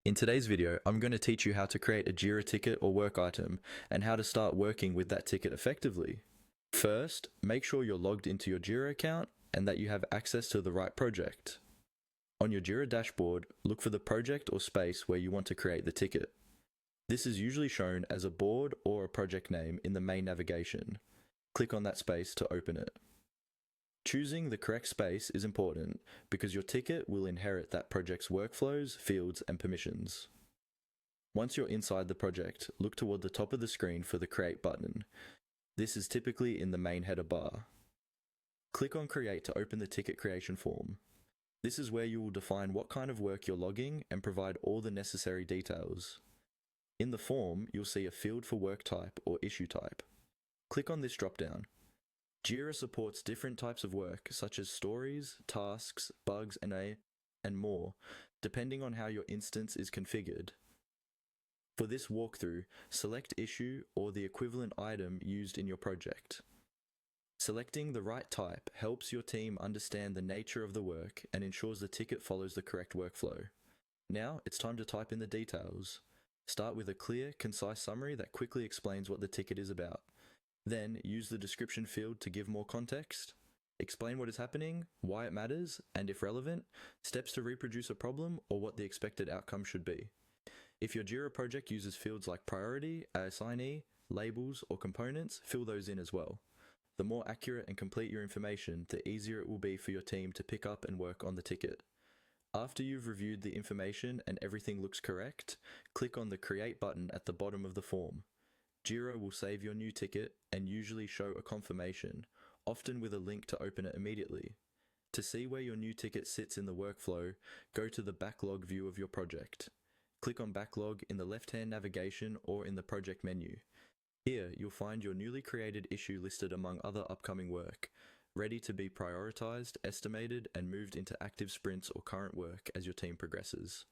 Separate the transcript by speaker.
Speaker 1: In today's video, I'm going to teach you how to create a Jira ticket or work item and how to start working with that ticket effectively. First, make sure you're logged into your Jira account and that you have access to the right project. On your Jira dashboard, look for the project or space where you want to create the ticket. This is usually shown as a board or a project name in the main navigation. Click on that space to open it. Choosing the correct space is important because your ticket will inherit that project's workflows, fields, and permissions. Once you're inside the project, look toward the top of the screen for the Create button. This is typically in the main header bar. Click on Create to open the ticket creation form. This is where you will define what kind of work you're logging and provide all the necessary details. In the form, you'll see a field for work type or issue type. Click on this dropdown. Jira supports different types of work such as stories, tasks, bugs, and more, depending on how your instance is configured. For this walkthrough, select issue or the equivalent item used in your project. Selecting the right type helps your team understand the nature of the work and ensures the ticket follows the correct workflow. Now it's time to type in the details. Start with a clear, concise summary that quickly explains what the ticket is about. Then use the description field to give more context. Explain what is happening, why it matters, and if relevant, steps to reproduce a problem or what the expected outcome should be. If your Jira project uses fields like priority, assignee, labels, or components, fill those in as well. The more accurate and complete your information, the easier it will be for your team to pick up and work on the ticket. After you've reviewed the information and everything looks correct, click on the Create button at the bottom of the form. Jira will save your new ticket and usually show a confirmation, often with a link to open it immediately. To see where your new ticket sits in the workflow, go to the backlog view of your project. Click on Backlog in the left-hand navigation or in the project menu. Here, you'll find your newly created issue listed among other upcoming work, ready to be prioritized, estimated, and moved into active sprints or current work as your team progresses.